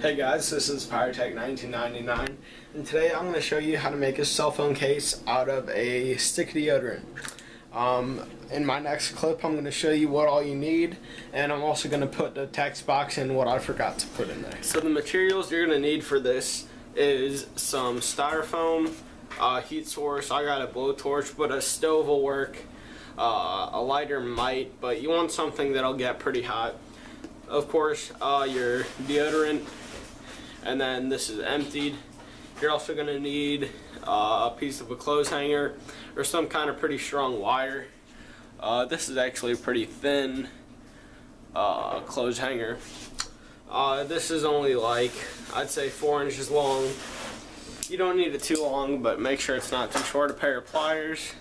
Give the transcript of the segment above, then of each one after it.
Hey guys, this is Pyrotech1999, and today I'm going to show you how to make a cell phone case out of a stick of deodorant. In my next clip I'm going to show you what all you need, and I'm also going to put the text box in what I forgot to put in there. So the materials you're going to need for this is some styrofoam, heat source. I got a blowtorch, but a stove will work. A lighter might, but you want something that'll get pretty hot. Of course, your deodorant, and then this is emptied. You're also going to need a piece of a clothes hanger or some kind of pretty strong wire. This is actually a pretty thin clothes hanger. This is only like, I'd say 4 inches long. You don't need it too long, but make sure it's not too short. A pair of pliers.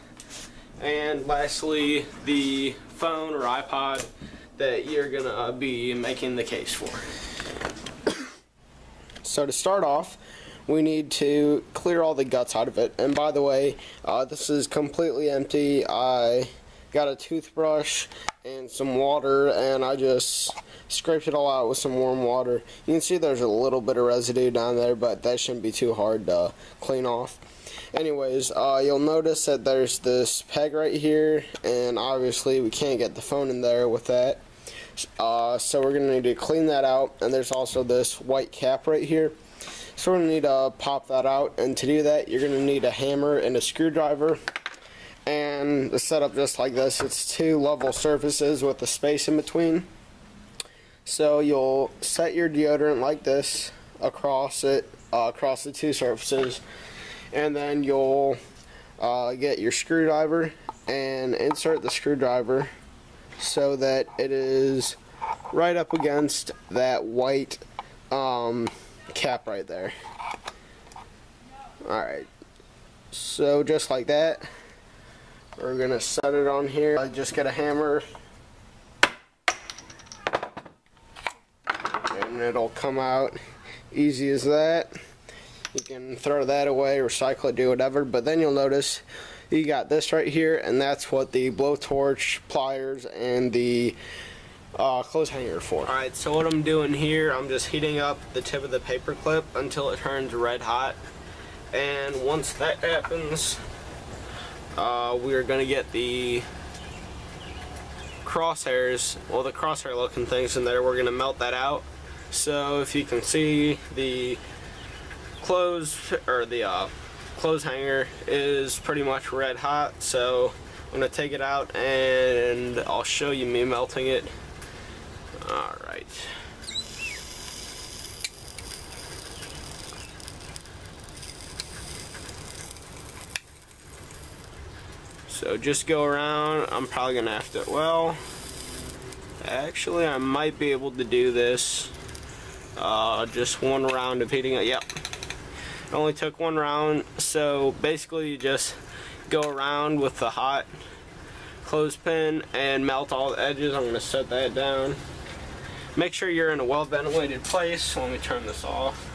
And lastly, the phone or iPod that you're gonna be making the case for. So to start off, we need to clear all the guts out of it. And by the way, this is completely empty. I got a toothbrush and some water, and I just scraped it all out with some warm water. You can see there's a little bit of residue down there, but that shouldn't be too hard to clean off. Anyways, you'll notice that there's this peg right here, and obviously we can't get the phone in there with that. So we're going to need to clean that out, and there's also this white cap right here. So we're going to need to pop that out, and to do that you're going to need a hammer and a screwdriver. And the setup just like this, it's 2 level surfaces with a space in between. So you'll set your deodorant like this across it, across the 2 surfaces, and then you'll get your screwdriver and insert the screwdriver so that it is right up against that white cap right there. Alright, so just like that, we're gonna set it on here. Just get a hammer and it'll come out easy as that. You can throw that away, recycle it, do whatever, but then you'll notice you got this right here, and that's what the blowtorch, pliers, and the clothes hanger are for. Alright, so what I'm doing here, I'm just heating up the tip of the paper clip until it turns red hot, and once that happens, we're going to get the crosshairs, well, the crosshair looking things in there. We're going to melt that out. So if you can see, the clothes hanger is pretty much red hot, so I'm going to take it out and I'll show you me melting it. Alright. So just go around. I'm probably going to have to, well, actually I might be able to do this. Just 1 round of heating it. Yep. It only took 1 round, so basically you just go around with the hot clothespin and melt all the edges. I'm going to set that down. Make sure you're in a well ventilated place. Let me turn this off.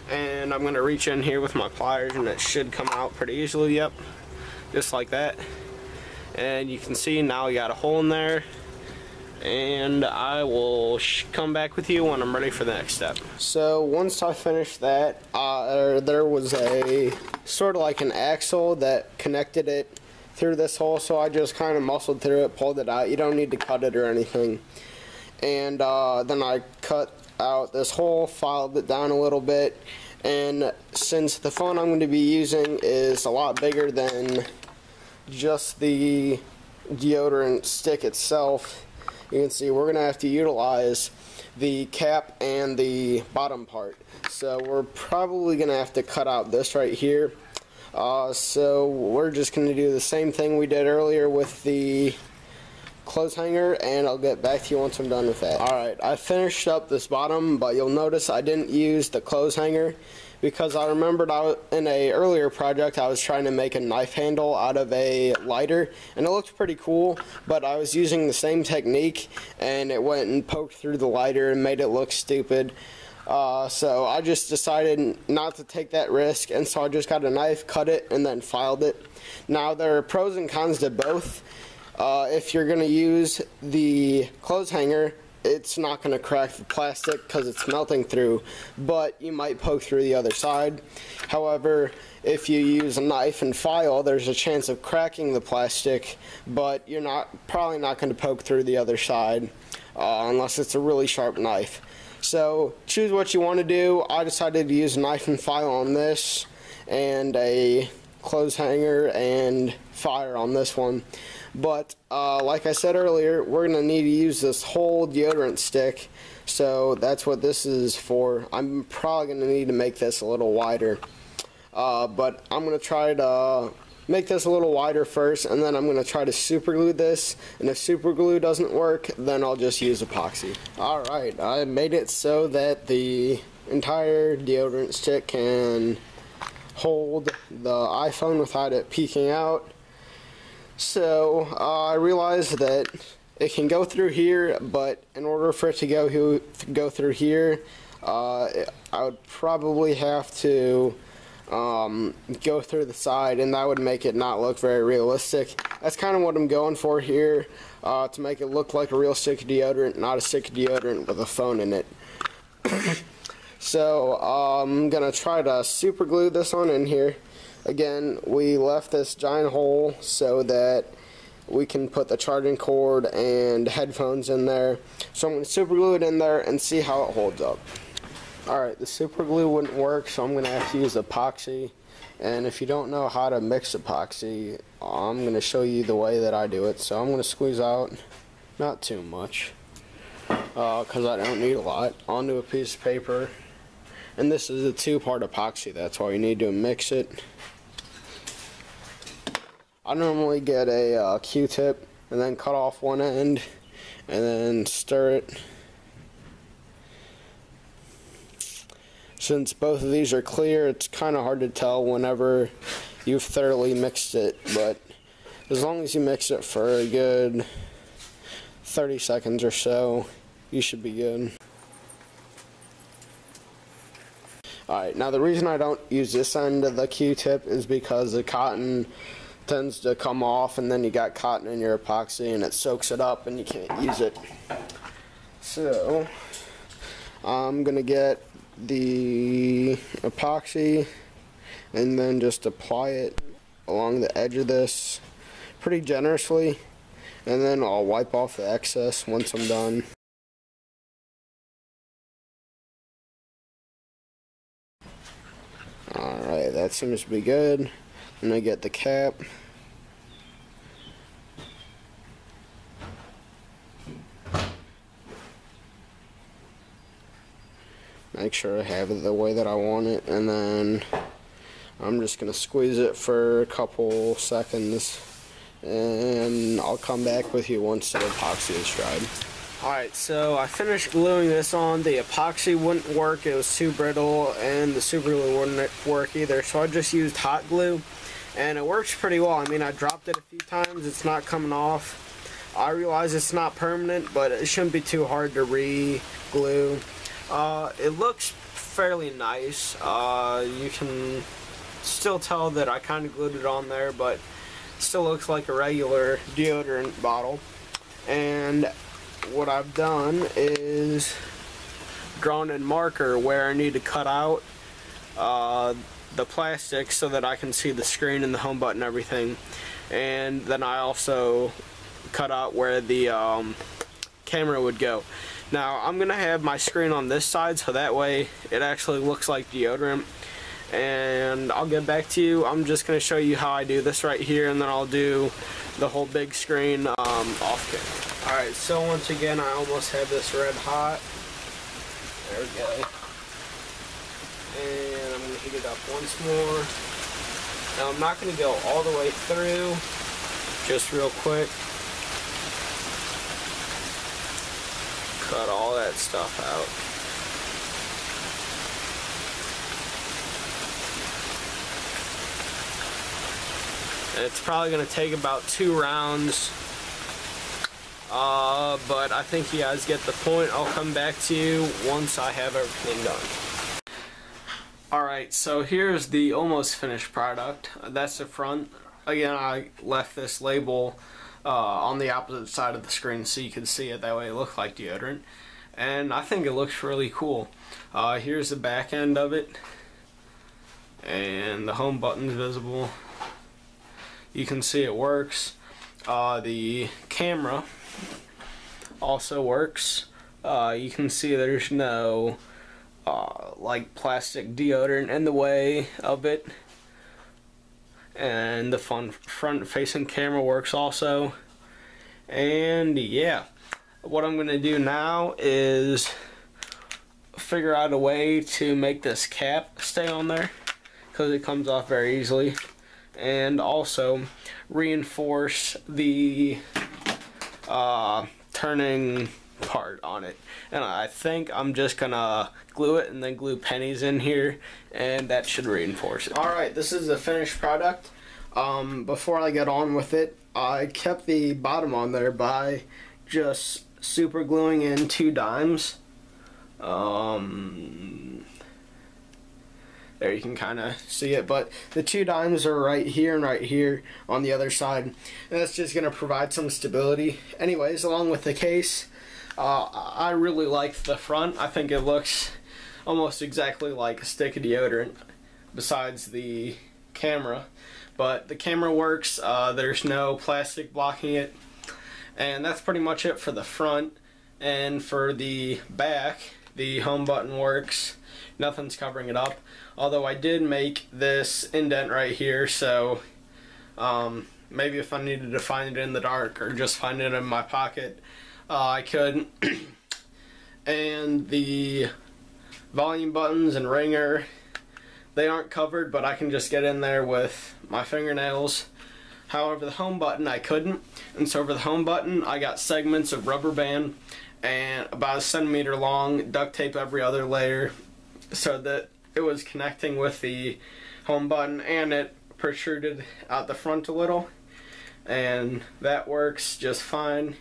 And I'm going to reach in here with my pliers, and it should come out pretty easily. Yep, just like that. And you can see now we got a hole in there. And I will come back with you when I'm ready for the next step. So once I finished that, there was a sort of like an axle that connected it through this hole, so I just kind of muscled through it, pulled it out. You don't need to cut it or anything. And then I cut out this hole, filed it down a little bit, and since the phone I'm going to be using is a lot bigger than just the deodorant stick itself, you can see we're going to have to utilize the cap and the bottom part. So we're probably going to have to cut out this right here. So we're just going to do the same thing we did earlier with the clothes hanger, and I'll get back to you once I'm done with that. Alright, I finished up this bottom, but you'll notice I didn't use the clothes hanger because I remembered in an earlier project I was trying to make a knife handle out of a lighter, and it looked pretty cool, but I was using the same technique and it went and poked through the lighter and made it look stupid. So I just decided not to take that risk, and so I just got a knife, cut it, and then filed it. Now there are pros and cons to both. If you're going to use the clothes hanger, it's not going to crack the plastic because it's melting through, but you might poke through the other side. However, if you use a knife and file, there's a chance of cracking the plastic, but you're probably not going to poke through the other side unless it's a really sharp knife. So choose what you want to do. I decided to use a knife and file on this, and a clothes hanger and fire on this one. But like I said earlier, we're going to need to use this whole deodorant stick, so that's what this is for. I'm probably going to need to make this a little wider, but I'm going to try to make this a little wider first, and then I'm going to try to super glue this, and if super glue doesn't work, then I'll just use epoxy. Alright, I made it so that the entire deodorant stick can hold the iPhone without it peeking out. So I realized that it can go through here, but in order for it to go through here, I would probably have to go through the side, and that would make it not look very realistic. That's kind of what I'm going for here, to make it look like a real stick of deodorant, not a stick of deodorant with a phone in it. So I'm gonna try to super glue this on in here. Again, we left this giant hole so that we can put the charging cord and headphones in there. So I'm going to super glue it in there and see how it holds up. Alright, the super glue wouldn't work, so I'm going to have to use epoxy. And if you don't know how to mix epoxy, I'm going to show you the way that I do it. So I'm going to squeeze out, not too much, because I don't need a lot, onto a piece of paper. And this is a 2-part epoxy, that's why you need to mix it. I normally get a Q-tip and then cut off one end and then stir it. Since both of these are clear, it's kind of hard to tell whenever you've thoroughly mixed it, but as long as you mix it for a good 30 seconds or so, you should be good. Alright, now the reason I don't use this end of the Q-tip is because the cotton tends to come off, and then you got cotton in your epoxy and it soaks it up and you can't use it. So I'm gonna get the epoxy and then just apply it along the edge of this pretty generously, and then I'll wipe off the excess once I'm done. Alright, that seems to be good. I'm going to get the cap. Make sure I have it the way that I want it, and then I'm just going to squeeze it for a couple seconds, and I'll come back with you once the epoxy is dried. Alright, so I finished gluing this on. The epoxy wouldn't work, it was too brittle, and the super glue wouldn't work either, so I just used hot glue, and it works pretty well. I mean, I dropped it a few times, it's not coming off. I realize it's not permanent, but it shouldn't be too hard to re-glue. It looks fairly nice. You can still tell that I kind of glued it on there, but it still looks like a regular deodorant bottle. And what I've done is drawn in marker where I need to cut out the plastic so that I can see the screen and the home button and everything. And then I also cut out where the camera would go. Now I'm gonna have my screen on this side so that way it actually looks like deodorant, and I'll get back to you. I'm just gonna show you how I do this right here, and then I'll do the whole big screen off camera. Alright, so once again I almost have this red hot. There we go. And I'm going to heat it up once more. Now I'm not going to go all the way through, just real quick. Cut all that stuff out. And it's probably going to take about 2 rounds. But I think you guys get the point. I'll come back to you once I have everything done. Alright, so here's the almost finished product. That's the front. Again, I left this label on the opposite side of the screen so you can see it. That way it looks like deodorant. And I think it looks really cool. Here's the back end of it. And the home button's visible. You can see it works. The camera also works. You can see there's no like plastic deodorant in the way of it. And the front facing camera works also. And yeah, what I'm gonna do now is figure out a way to make this cap stay on there, because it comes off very easily, and also reinforce the turning part on it. And I think I'm just gonna glue it and then glue pennies in here, and that should reinforce it. Alright, this is the finished product. Before I get on with it, I kept the bottom on there by just super gluing in 2 dimes. There you can kind of see it, but the 2 dimes are right here and right here on the other side, and that's just going to provide some stability. Anyways, along with the case, I really like the front. I think it looks almost exactly like a stick of deodorant, besides the camera. But the camera works, there's no plastic blocking it, and that's pretty much it for the front. And for the back, the home button works. Nothing's covering it up, although I did make this indent right here, so maybe if I needed to find it in the dark or just find it in my pocket, I could. And the volume buttons and ringer, they aren't covered, but I can just get in there with my fingernails. However, the home button I couldn't, and so for the home button I got segments of rubber band and about 1 centimeter long, duct tape every other layer, so that it was connecting with the home button and it protruded out the front a little, and that works just fine.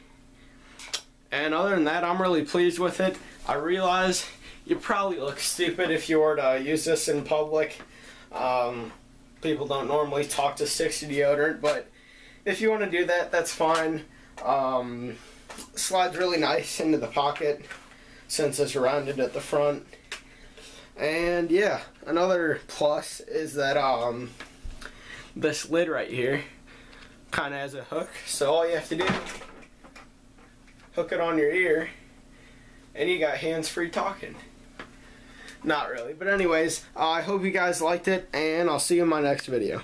And other than that, I'm really pleased with it. I realize you probably look stupid if you were to use this in public. People don't normally talk to sticks of deodorant, but if you want to do that, that's fine. Slides really nice into the pocket since it's rounded at the front. And yeah, another plus is that this lid right here kind of has a hook, so all you have to do, hook it on your ear, and you got hands-free talking. Not really, but anyways, I hope you guys liked it, and I'll see you in my next video.